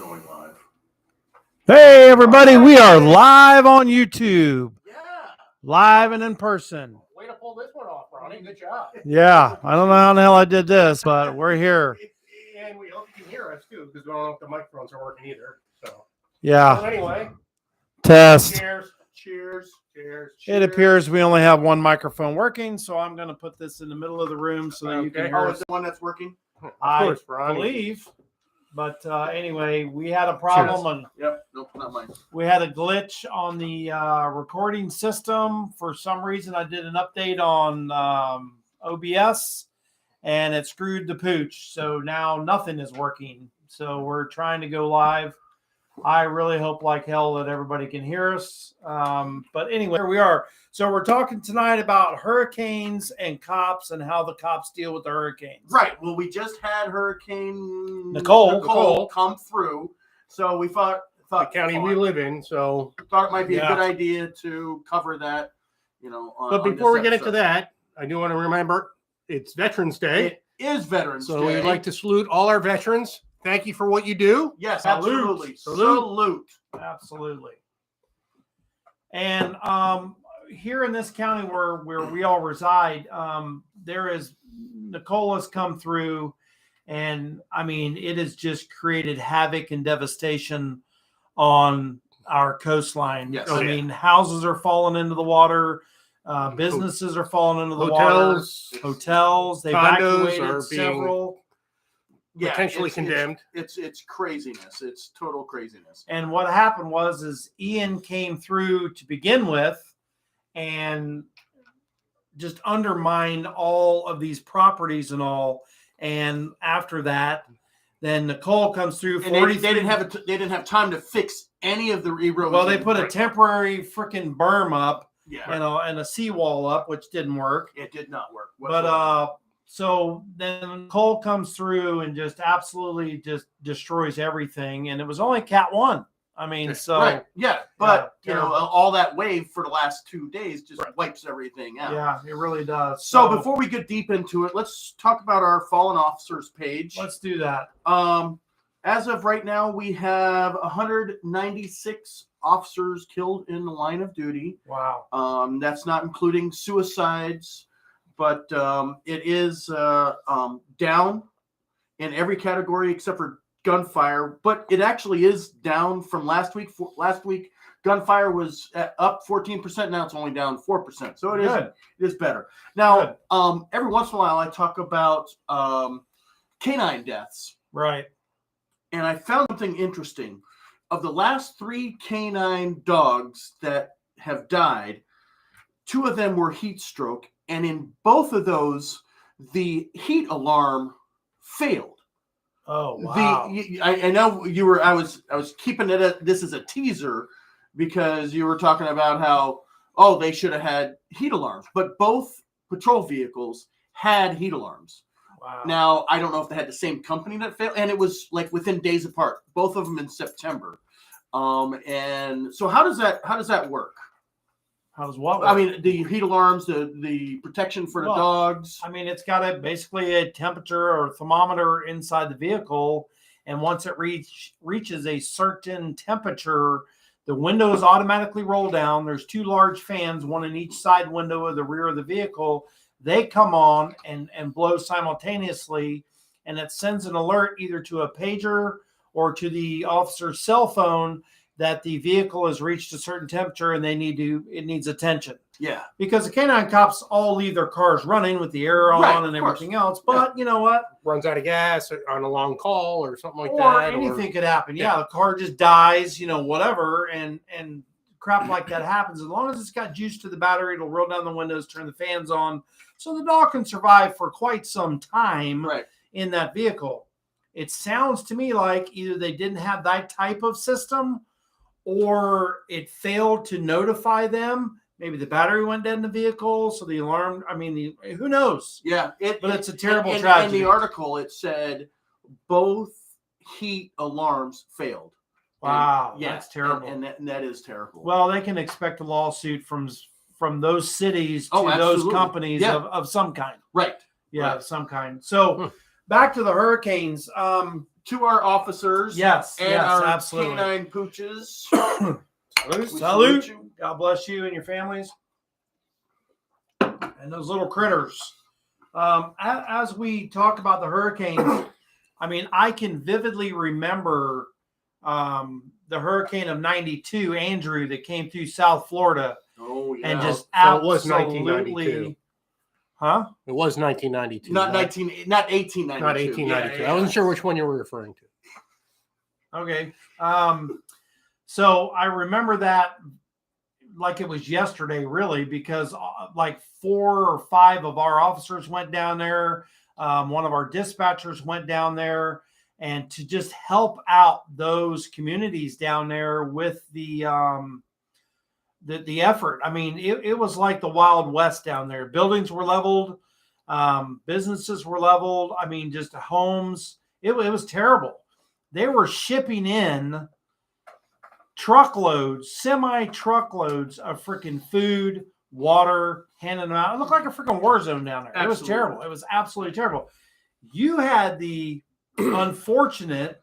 going live. Hey, everybody, we are live on YouTube. Yeah. Live and in person. Way to pull this one off, Ronnie. Good job. Yeah, I don't know how the hell I did this, but we're here. And we hope you can hear us, too, because we don't know if the microphones are working either. So Yeah, anyway, test. cheers, cheers, cheers, It cheers. appears we only have one microphone working, so I'm going to put this in the middle of the room so that you can Okay. hear Oh, us. it's the one that's working? Of I course, Ronnie. believe. But anyway, we had a problem and Yep. Nope, not mine. we had a glitch on the recording system. For some reason, I did an update on OBS and it screwed the pooch. So now nothing is working. So we're trying to go live. I really hope like hell that everybody can hear us. But anyway, here we are. So we're talking tonight about hurricanes and cops and how the cops deal with the hurricanes. Right. Well, we just had Hurricane Nicole come through. So we thought The county we live in, so. thought it might be Yeah. a good idea to cover that, But before we get into that, I do want to remember it's Veterans Day. It is Veterans So Day. we'd like to salute all our veterans. Thank you for what you do. Yes, Salute. absolutely. Salute. Salute. Absolutely. And here in this county where we all reside, there is Nicole has come through, and I mean it has just created havoc and devastation on our coastline. Yes. I mean houses are falling into the water, businesses are falling into the Hotels. water, hotels. They've Condos evacuated are being several. Yeah, Potentially condemned. It's craziness. It's total craziness. And what happened is Ian came through to begin with and just undermined all of these properties and all. And after that, then Nicole comes through. And they didn't have time to fix any of the erosion. Well, they put a temporary freaking berm up Yeah. and a seawall up, which didn't work. It did not work. But so then Nicole comes through and just absolutely just destroys everything. And it was only Cat 1. I mean, so right. Yeah. But terrible. all that wave for the last 2 days just wipes everything out. yeah, it really does. So before we get deep into it, let's talk about our fallen officers page. Let's do that. As of right now, we have 196 officers killed in the line of duty. Wow. That's not including suicides, but it is down in every category except for gunfire. But it actually is down from last week. Last week, gunfire was up 14%. Now it's only down 4%. So it is better. Now, every once in a while, I talk about canine deaths. Right. And I found something interesting. Of the last 3 canine dogs that have died, 2 of them were heat stroke. And in both of those, the heat alarm failed. Oh, wow. I know you were. I was keeping it. This is a teaser because you were talking about how they should have had heat alarms, but both patrol vehicles had heat alarms. Wow. Now I don't know if they had the same company that failed, and it was like within days apart. Both of them in September. And so how does that work? How does what work? I mean, the heat alarms, the protection for the dogs. I mean, it's got basically a temperature or thermometer inside the vehicle. And once it reaches a certain temperature, the windows automatically roll down. There's 2 large fans, one in each side window of the rear of the vehicle. They come on and blow simultaneously. And it sends an alert either to a pager or to the officer's cell phone that the vehicle has reached a certain temperature and it needs attention. Yeah. Because the canine cops all leave their cars running with the air on and everything else. But you know what? Runs out of gas on a long call or something like Or that. anything could happen. Yeah, the car just dies, whatever, and crap like that happens. As long as it's got juice to the battery, it'll roll down the windows, turn the fans on, so the dog can survive for quite some time in that vehicle. It sounds to me like either they didn't have that type of system or it failed to notify them. Maybe the battery went dead in the vehicle, so the alarm, who knows? Yeah. But it's a terrible tragedy. In the article, it said both heat alarms failed. Wow, that's terrible. And that is terrible. Well, they can expect a lawsuit from those cities to absolutely. those companies of some kind. Right. Yeah, of some kind. So back to the hurricanes. to our officers. Yes, and yes, our absolutely. canine pooches. Salute. We Salute. you. God bless you and your families. And those little critters. As we talk about the hurricanes, I mean, I can vividly remember the hurricane of 92, Andrew, that came through South Florida. Oh, yeah. And just So it was absolutely, 1992. Huh? It was 1992. Not 1892. Not 1892. Yeah. I wasn't sure which one you were referring to. Okay. So I remember that like it was yesterday, really, because like 4 or 5 of our officers went down there. One of our dispatchers went down there, and to just help out those communities down there with the effort. I mean, it was like the Wild West down there. Buildings were leveled, businesses were leveled. I mean, just homes. It was terrible. They were shipping in truckloads, semi-truckloads of freaking food, water, handing them out. It looked like a freaking war zone down there. Absolutely. It was terrible. It was absolutely terrible. You had the unfortunate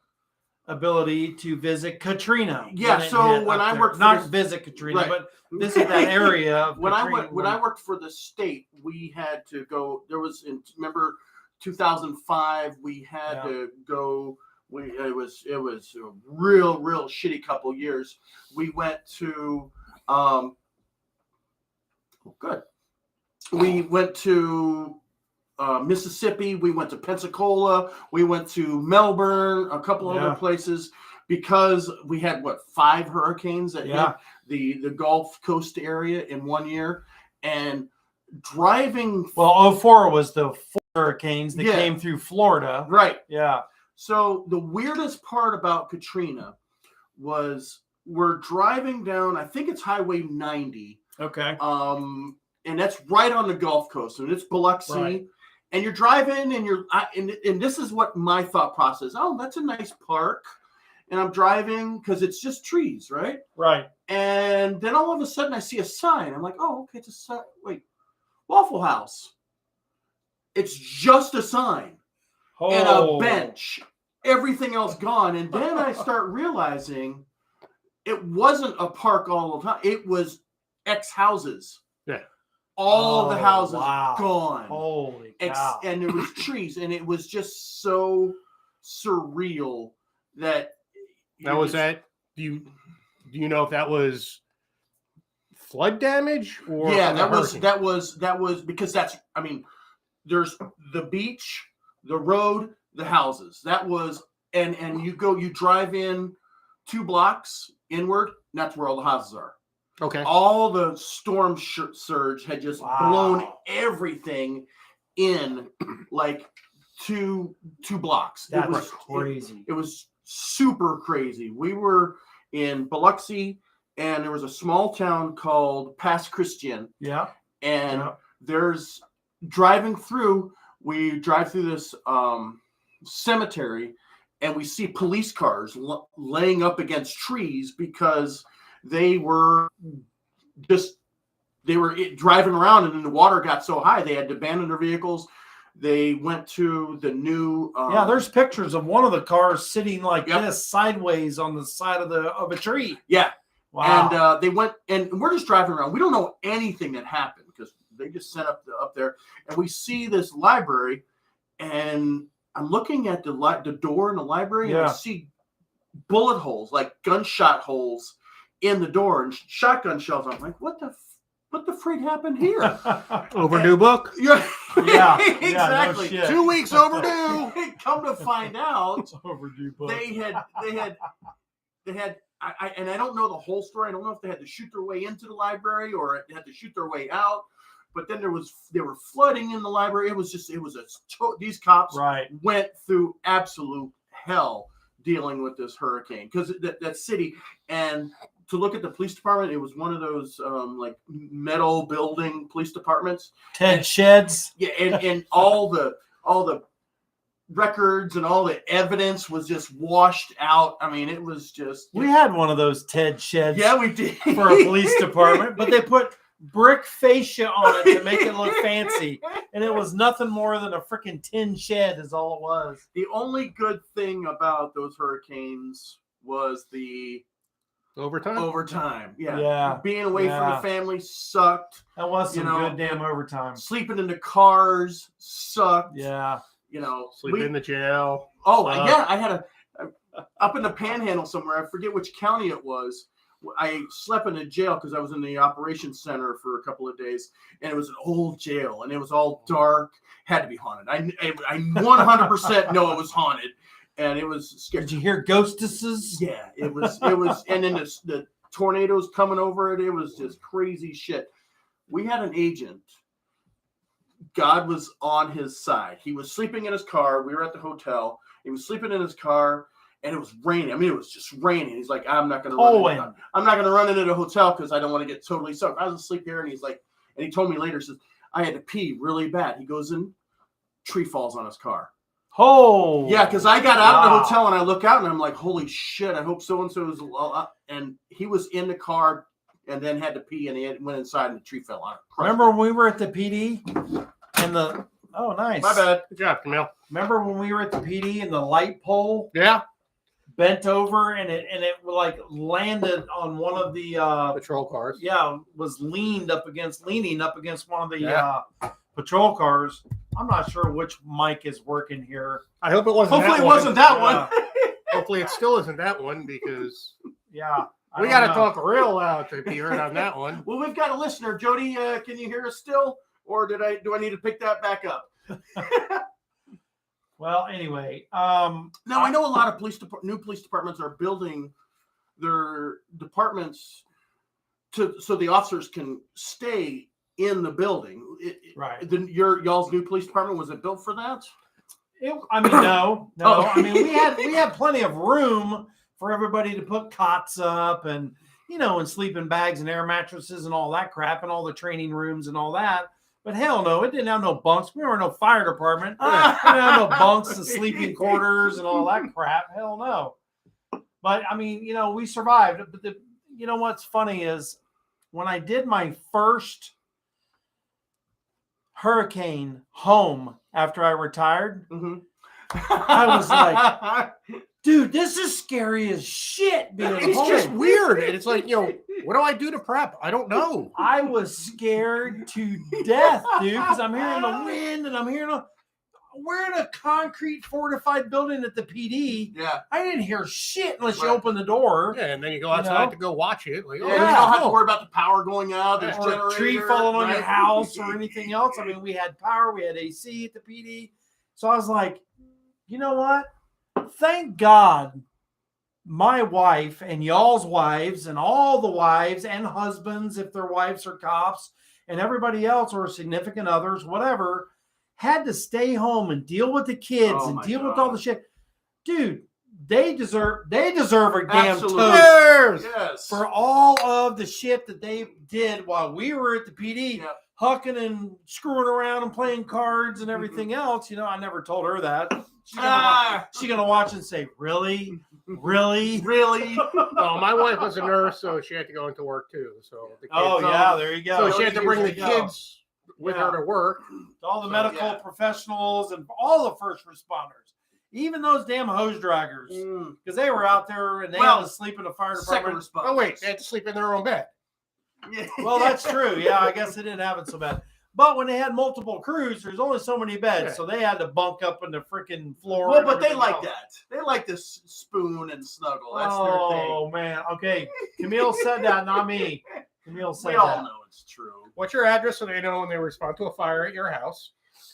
ability to visit Katrina. Yeah, so when I worked for visit Katrina, right, but visit that area of when I worked for the state, we had to go. There was remember 2005. We had to go. It was a real shitty couple years. We went to we went to Mississippi. We went to Pensacola. We went to Melbourne. A couple other places because we had 5 hurricanes that hit the Gulf Coast area in one year, and driving. Well, 04 was the 4 hurricanes that came through Florida, right? Yeah. So the weirdest part about Katrina was we're driving down, I think it's Highway 90. Okay. And that's right on the Gulf Coast, and it's Biloxi. Right. And you're driving, and this is what my thought process. Oh, that's a nice park, and I'm driving because it's just trees, right? Right. And then all of a sudden I see a sign. I'm like, oh, okay, it's a sign. Wait, Waffle House. It's just a sign. And a bench, everything else gone. And then I start realizing it wasn't a park all the time. It was houses. Yeah. All the houses gone. Holy cow. And there was trees. And it was just so surreal that. Was that. Do you know if that was flood damage or? Yeah, that was because that's, I mean, there's the beach, the road, the houses. That was, and you drive in 2 blocks inward, and that's where all the houses are. Okay. All the storm surge had just blown everything in like 2 blocks. That was crazy. It was super crazy. We were in Biloxi, and there was a small town called Pass Christian. Yeah. And there's driving through. We drive through this cemetery, and we see police cars laying up against trees because they were driving around, and then the water got so high they had to abandon their vehicles. They went to the new. There's pictures of one of the cars sitting like this sideways on the side of a tree. Yeah. Wow. And they went, and we're just driving around. We don't know anything that happened because they just set up there, and we see this library, and I'm looking at the door in the library, and I see bullet holes, like gunshot holes in the door, and shotgun shells. I'm like, what the freak happened here? Overdue book? Yeah, exactly. No 2 weeks overdue. Come to find out, overdue book. They had. And I don't know the whole story. I don't know if they had to shoot their way into the library or they had to shoot their way out. But then they were flooding in the library. These cops went through absolute hell dealing with this hurricane because that city. And to look at the police department, it was one of those like metal building police departments. Ted sheds. Yeah, and all the records and all the evidence was just washed out. I mean, it was just. We had one of those Ted sheds. Yeah, we did for a police department, but they put brick fascia on it to make it look fancy. And it was nothing more than a freaking tin shed is all it was. The only good thing about those hurricanes was the overtime. Yeah. Yeah. Being away from the family sucked. That was some good damn overtime. Sleeping in the cars sucked. Yeah. Sleep in the jail. Oh, yeah. I had up in the Panhandle somewhere. I forget which county it was. I slept in a jail because I was in the operations center for a couple of days, and it was an old jail, and it was all dark. Had to be haunted. I 100% know it was haunted, and it was scary. Did you hear ghostesses? Yeah, it was, and then the tornadoes coming over it. It was just crazy shit. We had an agent. God was on his side. He was sleeping in his car. We were at the hotel. He was sleeping in his car. And it was raining. I mean, it was just raining. He's like, I'm not going to run into the hotel because I don't want to get totally soaked. I was asleep here, and he's like, and he told me later, says, I had to pee really bad. He goes in, tree falls on his car. Oh. Yeah, because I got out of the hotel, and I look out, and I'm like, holy shit, I hope so-and-so is up. And he was in the car and then had to pee, and he went inside, and the tree fell on it. Remember when we were at the PD? And oh, nice. My bad. Good job, Camille. Remember when we were at the PD and the light pole? Yeah. Bent over and it like landed on one of the patrol cars. Yeah, was leaning up against one of the patrol cars. I'm not sure which mic is working here. I hope it wasn't. Hopefully, it wasn't that one. Hopefully, it still isn't that one because we got to talk real loud to be heard on that one. Well, we've got a listener, Jody. Can you hear us still, or do I need to pick that back up? Well, anyway, now I know a lot of new police departments are building their departments so the officers can stay in the building. Right. Y'all's new police department, was it built for that? No. I mean, we had plenty of room for everybody to put cots up and and sleeping bags and air mattresses and all that crap and all the training rooms and all that. But hell no, it didn't have no bunks. We were no fire department. We didn't have no bunks and sleeping quarters and all that crap. Hell no. But I mean, we survived. But what's funny is when I did my first hurricane home after I retired, I was like, dude, this is scary as shit being It's home. just weird. And it's like, what do I do to prep? I don't know. I was scared to death, dude, because I'm hearing the wind and we're in a concrete fortified building at the PD. Yeah. I didn't hear shit unless you open the door. Yeah, and then you go outside to go watch it. Like, you don't have to worry about the power going out. There's or a tree falling on your house or anything else. I mean, we had power. We had AC at the PD. So I was like, you know what? Thank God my wife and y'all's wives and all the wives and husbands, if their wives are cops, and everybody else or significant others, whatever, had to stay home and deal with the kids and deal with all the shit. Dude, they deserve a damn toast for all of the shit that they did while we were at the PD, hucking and screwing around and playing cards and everything else. I never told her that. She's gonna watch and say, really? Well, my wife was a nurse, so she had to go into work too. So the kids, there you go. So she had to bring the kids with her to work. All the medical professionals and all the first responders, even those damn hose draggers, because they were out there and they had to sleep in the fire department. Oh wait, they had to sleep in their own bed. Well, that's true. Yeah, I guess they didn't have it so bad. But when they had multiple crews, there's only so many beds, so they had to bunk up in the freaking floor. Well, but they like that. They like to spoon and snuggle. That's their thing. Oh, man. Okay. Camille said that, not me. Camille said we that. We all know it's true. What's your address so they know when they respond to a fire at your house?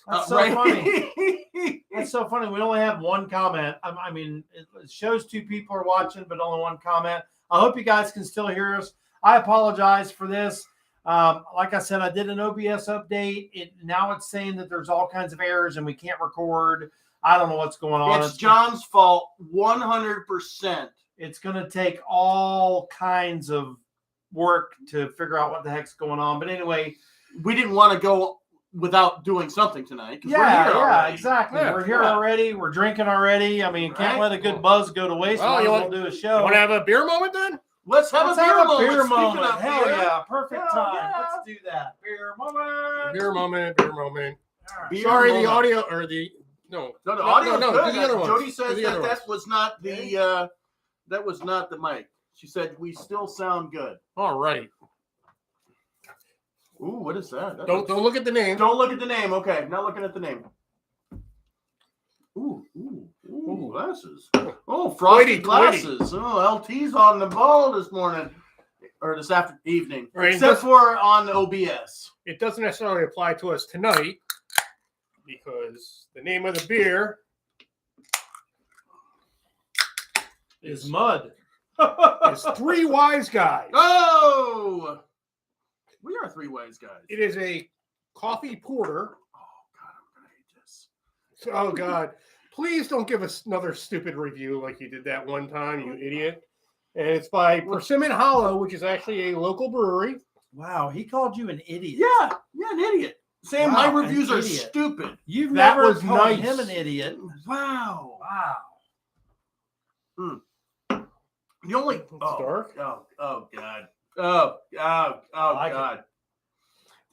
That's so funny. That's so funny. We only have one comment. I mean, it shows two people are watching, but only one comment. I hope you guys can still hear us. I apologize for this. Like I said, I did an OBS update. Now it's saying that there's all kinds of errors and we can't record. I don't know what's going on. It's John's fault, 100%. It's going to take all kinds of work to figure out what the heck's going on. But anyway, we didn't want to go without doing something tonight. Yeah, exactly. Yeah, we're here already. We're drinking already. I mean, can't let a good buzz go to waste. Well, you want to do a show. You want to have a beer moment then? Let's have a beer moment. Hell yeah. Perfect time. Let's do that. Beer moment. Beer moment. Beer Sorry, rolled the up. audio or the no. No, the audio. No, good. do the other ones. Jody Do says the other that ones. was not the that was not the mic. She said we still sound good. All right. Ooh, what is that? Don't look at the name. Don't look at the name. Okay, not looking at the name. Ooh, glasses. Oh, frosty Toity. glasses. Oh, LT's on the ball this morning or this evening, Right, except for on OBS. It doesn't necessarily apply to us tonight because the name of the beer Is mud. is Three Wise Guys. Oh, we are three wise guys. It is a coffee porter. Oh God, I'm gonna hate this. Oh God! Please don't give us another stupid review like you did that one time, you idiot. And it's by Persimmon Hollow, which is actually a local brewery. Wow, he called you an idiot. Yeah, an idiot. Sam, Wow, my reviews an are idiot. stupid. You've That never was called nice. him an idiot. Wow. Wow. The only It's dark. Oh God. Oh like God.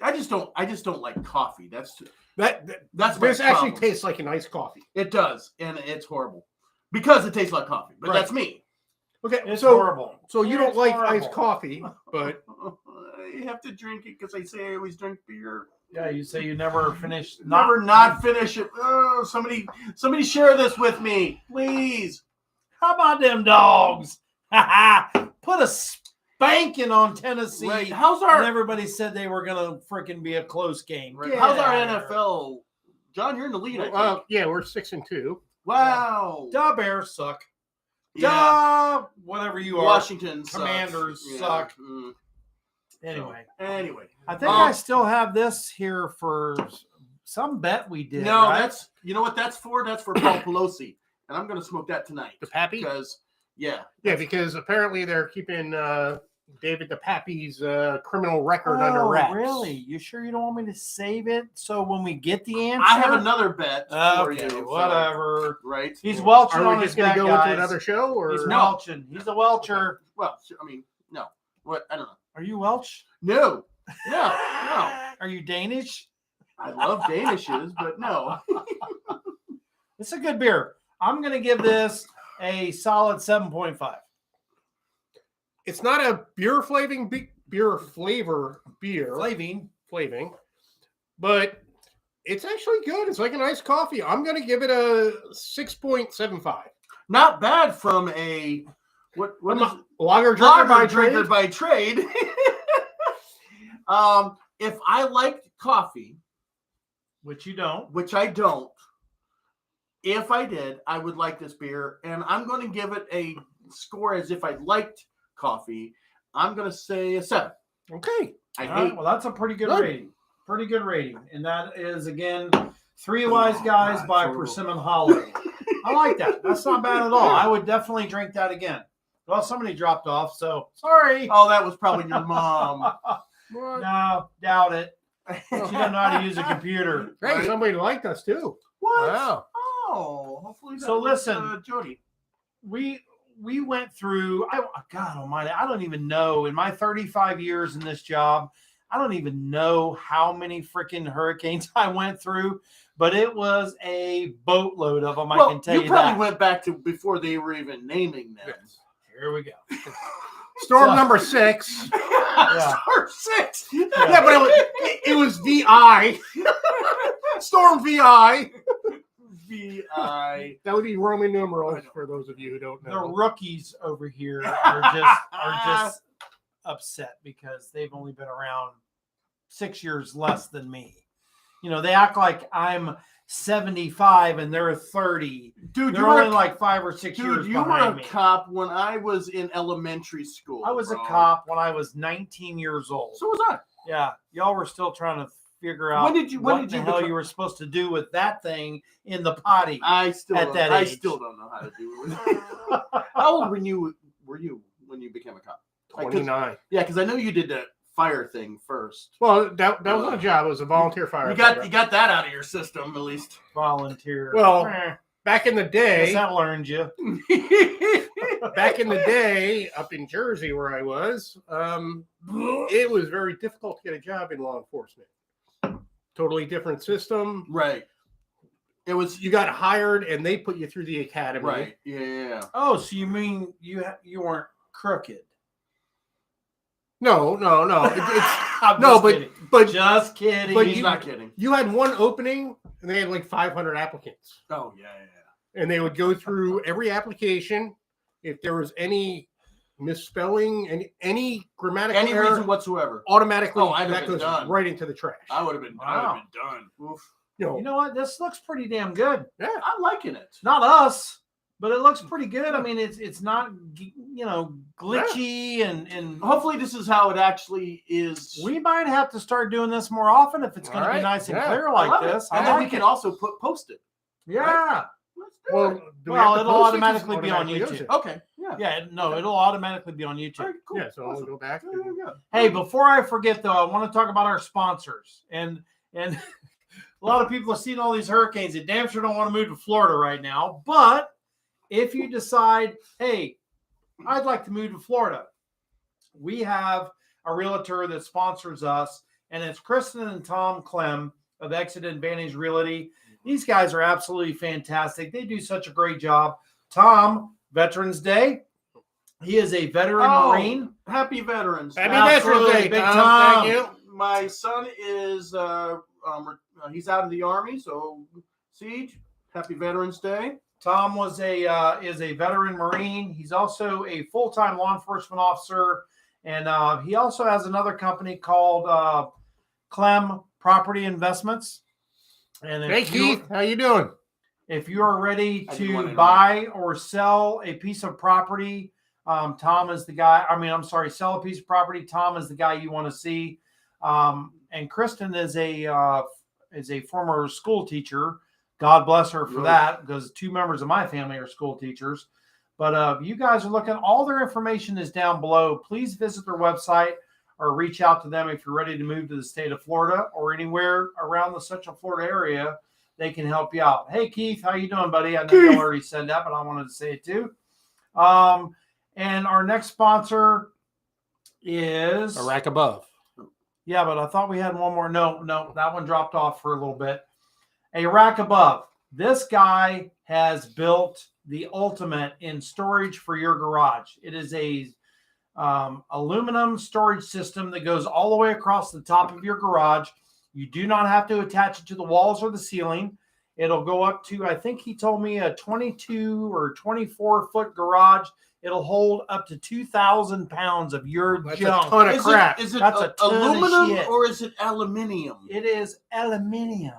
I just don't like coffee. That's That's my this actually problem. tastes like a nice coffee. It does, and it's horrible because it tastes like coffee. But Right. that's me. Okay, It's so horrible. so you It's don't like horrible. iced coffee, but I have to drink it because I say I always drink beer. Yeah, you say you never finished. Never not finish it. Oh, somebody share this with me, please. How about them dogs? Put a spanking on Tennessee. Right. How's And our everybody said they were gonna freaking be a close game. right. Get How's our out of here. NFL? John, you're in the lead. I think. yeah, we're 6-2. Wow. Da Bears suck. Yeah. Da whatever you are. Washington sucks. Commanders Yeah. suck. Mm. Anyway, Anyway. I think I still have this here for some bet we did. No, right? that's you know what that's for? That's for Paul Pelosi. And I'm gonna smoke that tonight. The Pappy? Because yeah. Yeah, because apparently they're keeping David the Pappy's criminal record under wraps. Really? You sure you don't want me to save it so when we get the answer? I have another bet for Okay, you. whatever. Right? He's welching Are on we his just going back, to go guys. into another show? Or He's No. welching. He's a welcher. Well, I mean, no. What I don't know. Are you Welsh? No. No. Are you Danish? I love Danishes, but no. It's a good beer. I'm going to give this a solid 7.5. It's not a beer flavor Flaving. but it's actually good. It's like a nice coffee. I'm going to give it a 6.75. Not bad from a what I'm is a lager drinker by drinker trade. by trade. If I liked coffee, Which you don't. which I don't, if I did, I would like this beer, and I'm going to give it a score as if I liked coffee. I'm going to say a 7. Okay. I All right, hate. well, that's a pretty good Good. rating. Pretty good rating. And that is, again, Three Wise Guys God, by horrible. Persimmon Hollow. I like that. That's not bad at all. I would definitely drink that again. Well, somebody dropped off, so sorry. Oh, that was probably your mom. What? No, doubt it. She doesn't know how to use a computer. Hey, somebody liked us too. What? Wow. Oh, hopefully. That So was, listen. Jody. We went through, God almighty, I don't even know. In my 35 years in this job, I don't even know how many freaking hurricanes I went through, but it was a boatload of them, I can tell you probably that. went back to before they were even naming them. Yes. Here we go. Storm So- number 6. Star 6. Yeah, but it was VI. Storm VI. VI. That would be Roman numerals for those of you who don't The know. rookies over here are just upset because they've only been around 6 years less than me. You know, they act like I'm 75 and they're 30. Dude, They're you were only like 5 or 6 years you were behind a me. cop when I was in elementary school. I was a bro. cop when I was 19 years old. So was I. Yeah, y'all were still trying to figure out When did you what the hell become- you were supposed to do with that thing in the potty. I still At don't, that I age. still don't know how to do it. How old were you when you became a cop? 29. Yeah, because I know you did the fire thing first. Well, that wasn't a job. It was a volunteer fire. You got that out of your system at least. Volunteer. Well, Eh, back in the guess day, that learned you. up in Jersey where I was, it was very difficult to get a job in law enforcement. totally different system. Right. It was You got hired, and they put you through the academy. right. Yeah. Oh, so you mean you weren't crooked? No. I'm No, just but kidding. but Just kidding. but He's not kidding. you had one opening, and they had like 500 applicants, Oh yeah. and they would go through every application. If there was any misspelling and any grammatical Any error, reason whatsoever. automatically Oh, I'd have that been goes done. right into the trash. I would have been Wow. done. Oof. You know what? This looks pretty damn good. Yeah. I'm liking it. Not us, but it looks pretty good. I mean, it's not glitchy and Hopefully, this is how it actually is. we might have to start doing this more often if it's going to be All right. nice and Yeah. clear I like love it. this. And I then like we can it. also post it. Yeah. Let's do Well, it. do we Well, have to it'll post it? automatically Just be on automatically YouTube. goes Okay. Yeah. Yeah, no, it'll automatically be on YouTube. All right, cool. Yeah, so I'll go back. There you go. Hey, before I forget though, I want to talk about our sponsors. And a lot of people have seen all these hurricanes. They damn sure don't want to move to Florida right now. But if you decide, hey, I'd like to move to Florida, we have a realtor that sponsors us, and it's Kristen and Tom Clem of Exit Advantage Realty. These guys are absolutely fantastic. They do such a great job. Tom, Veterans Day. He is a veteran Marine. Happy Veterans. Happy Absolutely, Veterans Day, Big Tom. Tom. Thank you. My son is he's out of the Army, so Siege. Happy Veterans Day. Tom was is a veteran Marine. He's also a full-time law enforcement officer, and he also has another company called Clem Property Investments. And Hey, Keith, how you doing? if you are ready I did want to to buy or sell a piece of property, Tom is the guy. Sell a piece of property. Tom is the guy you want to see. And Kristen is a former school teacher. God bless her for Really? that, because 2 members of my family are school teachers. But you guys are looking, all their information is down below. Please visit their website or reach out to them if you're ready to move to the state of Florida or anywhere around the Central Florida area. They can help you out. Hey, Keith, how you doing, buddy? I know you already said that, but I wanted to say it too. And our next sponsor is ARackAbove. Yeah, but I thought we had one more. No, that one dropped off for a little bit. ARackAbove. This guy has built the ultimate in storage for your garage. It is a aluminum storage system that goes all the way across the top of your garage. You do not have to attach it to the walls or the ceiling. It'll go up to, I think he told me, a 22 or 24 foot garage. It'll hold up to 2,000 pounds of your That's junk. a ton of crap. Is it That's a ton of aluminum shit. or is it aluminium? It is aluminium.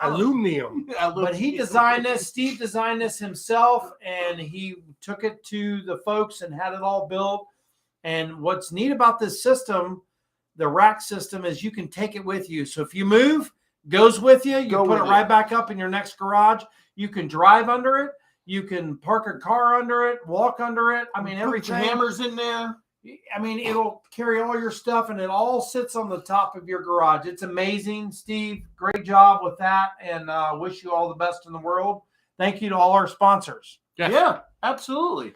Aluminum. But he designed this. Steve designed this himself, and he took it to the folks and had it all built. And what's neat about this system, the rack system, is you can take it with you. So if you move, goes with you. You Go put it with right you. back up in your next garage. You can drive under it. You can park a car under it, walk under it. I mean, Put your everything. hammers in there. I mean, it'll carry all your stuff, and it all sits on the top of your garage. It's amazing, Steve. Great job with that, and wish you all the best in the world. Thank you to all our sponsors. Yes. Yeah, absolutely.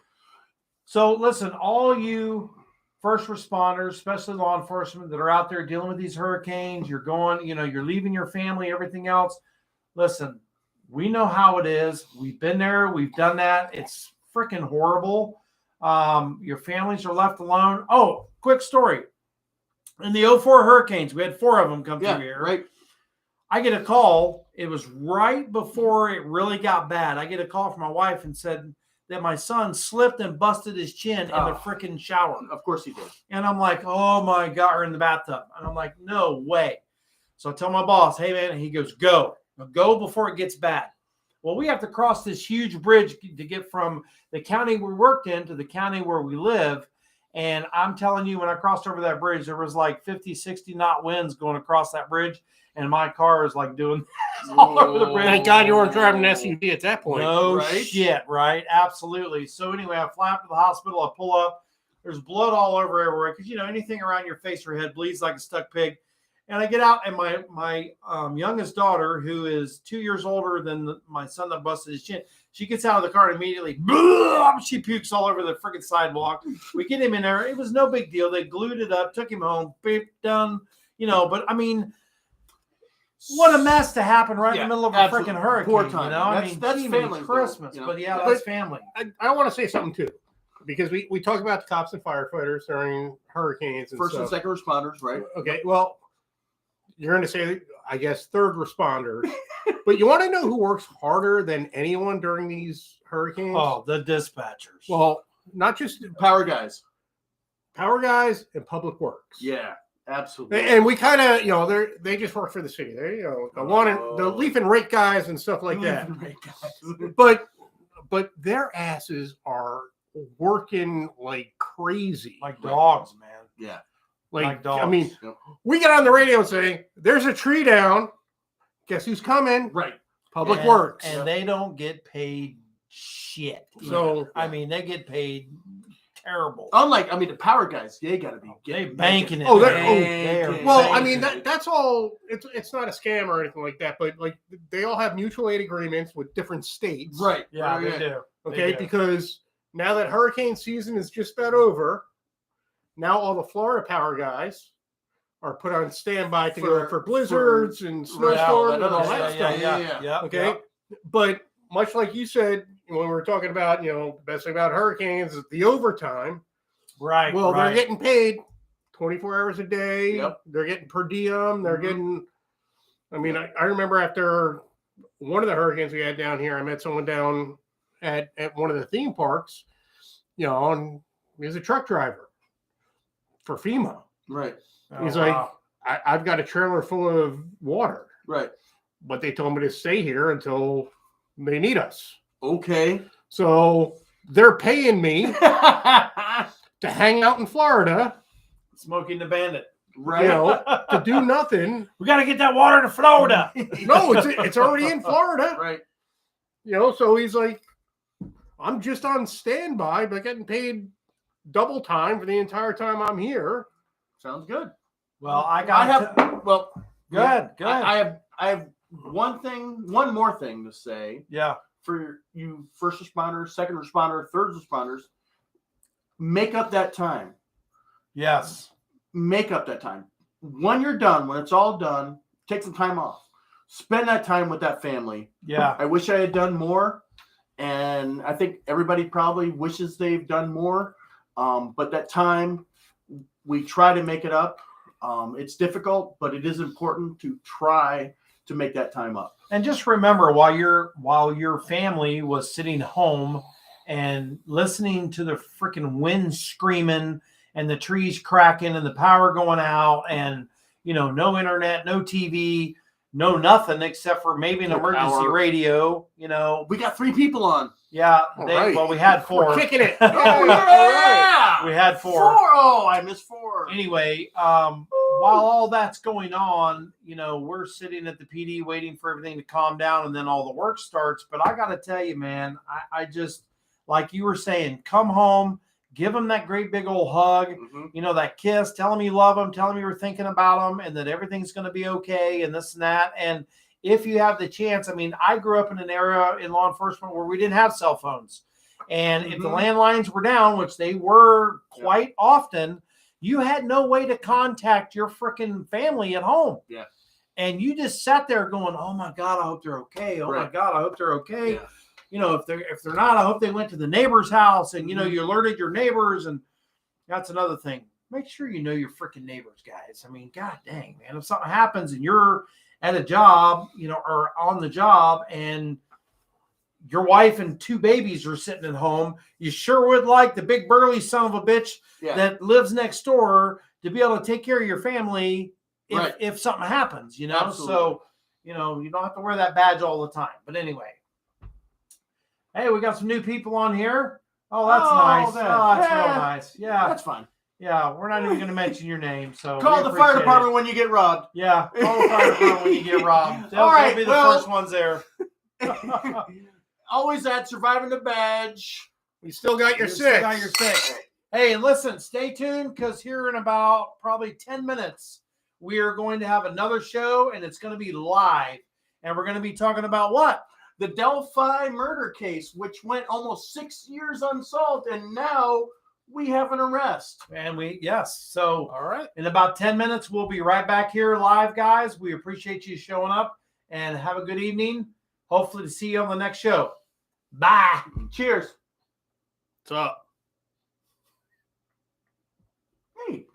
So, listen, all you first responders, especially law enforcement that are out there dealing with these hurricanes, you're going, you're leaving your family, everything else. Listen, we know how it is. We've been there. We've done that. It's freaking horrible. Your families are left alone. Oh, quick story. In the 04 hurricanes, we had 4 of them come through here. Right. I get a call. It was right before it really got bad. I get a call from my wife and said that my son slipped and busted his chin in the freaking shower. Of course he did. And I'm like, oh my God, or in the bathtub. And I'm like, no way. So I tell my boss, hey man, and he goes, go before it gets bad. Well, we have to cross this huge bridge to get from the county we worked in to the county where we live. And I'm telling you, when I crossed over that bridge, there was like 50, 60 knot winds going across that bridge. And my car is like doing all over the bridge. Thank God you weren't driving an SUV at that point. No right? shit, right? Absolutely. So anyway, I fly up to the hospital. I pull up. There's blood all over everywhere because, anything around your face or head bleeds like a stuck pig. And I get out, and my youngest daughter, who is 2 years older than my son that busted his chin, she gets out of the car and immediately, she pukes all over the freaking sidewalk. We get him in there. It was no big deal. They glued it up, took him home, beep, done, but I mean, What a mess to happen right Yeah, in the middle of a absolutely. freaking hurricane. Poor time. You know, I That's- mean, that's gee, family, Christmas, though, you know. but yeah, But- that's family. I want to say something too, because we talk about the cops and firefighters during hurricanes and First stuff. and second responders, right? Okay, well, you're going to say, I guess, third responders, but you want to know who works harder than anyone during these hurricanes? Oh, the dispatchers. Well, not just Power guys. power guys and public works. Yeah, absolutely. And we kind of, they just work for the city. They, the leaf and rake guys and stuff like that. Right, guys. But their asses are working like crazy. like dogs, man. Yeah. like dogs. I mean, Yep. we get on the radio and say, "There's a tree down. Guess who's coming? Right. Public and, Works." and they don't get paid shit. So- I mean, they get paid terrible. Unlike, the power guys, they got to be They getting banking it. Oh, they're- man. oh, They are Well, I banking mean it. that's all. It's not a scam or anything like that. But like they all have mutual aid agreements with different states. Right. Yeah, right, they right. do. Okay, do. because now that hurricane season is just about over, now all the Florida power guys are put on standby to go for blizzards and snowstorms and all that stuff. Yeah. Okay, but much like you said when we were talking about, the best thing about hurricanes is the overtime. Right. Well, right. they're getting paid 24 hours a day. Yep. They're getting per diem. They're Mhm. getting. I mean, I remember after one of the hurricanes we had down here, I met someone down at one of the theme parks, and he's a truck driver for FEMA. Right. Oh, He's like, wow. I've got a trailer full of water, Right. but they told me to stay here until they need us. Okay. So they're paying me to hang out in Florida, Smoking the Bandit. Right. to do nothing. We got to get that water to Florida. No, it's already in Florida. Right. So he's like, I'm just on standby, but getting paid double time for the entire time I'm here. Sounds good. Well, I have. Well, Good. Good. I have one more thing to say yeah. for you first responders, second responder, third responders. Make up that time. Yes. Make up that time. When you're done, when it's all done, take some time off. Spend that time with that family. Yeah. I wish I had done more, and I think everybody probably wishes they've done more. But that time, we try to make it up. It's difficult, but it is important to try to make that time up. And just remember, while your family was sitting home and listening to the freaking wind screaming and the trees cracking and the power going out and no internet, no TV, no nothing except for maybe an No emergency power. radio. We got 3 people on. Yeah. All right. Well, we had 4. We're kicking it. Oh, yeah! We had 4. 4. Oh, I missed 4. Anyway, while all that's going on, we're sitting at the PD waiting for everything to calm down and then all the work starts. But I got to tell you, man, I just, like you were saying, come home, give them that great big old hug, Mhm. that kiss, tell them you love them, tell them you were thinking about them and that everything's going to be okay and this and that. And if you have the chance, I grew up in an era in law enforcement where we didn't have cell phones. And if the Mhm. landlines were down, which they were quite often, you had no way to contact your freaking family at home. Yeah. And you just sat there going, "Oh my God, I hope they're okay. Oh my Right. God, I hope they're okay." Yeah. If they're not, I hope they went to the neighbor's house and Mhm. you alerted your neighbors. And that's another thing. Make sure you know your freaking neighbors, guys. God dang, man. If something happens and you're at a job, or on the job and your wife and 2 babies are sitting at home, you sure would like the big burly son of a bitch Yeah. that lives next door to be able to take care of your family if, Right. if something happens, Absolutely. So, you don't have to wear that badge all the time. But anyway, hey, we got some new people on here. Oh, that's nice. That's real nice. Yeah. That's fine. Yeah. We're not even going to mention your name. So Call we the fire appreciate department it. when you get robbed. Yeah. Call the fire department when you get robbed. They'll, All right, they'll be the well- first ones there. Always at surviving the badge. You still got your You 6. still got your 6. Hey, and listen, stay tuned because here in about probably 10 minutes, we are going to have another show and it's going to be live. And we're going to be talking about what? The Delphi murder case, which went almost 6 years unsolved, and now we have an arrest. And yes. So All right. in about 10 minutes, we'll be right back here live, guys. We appreciate you showing up and have a good evening. Hopefully to see you on the next show. Bye. Cheers. What's up? Hey,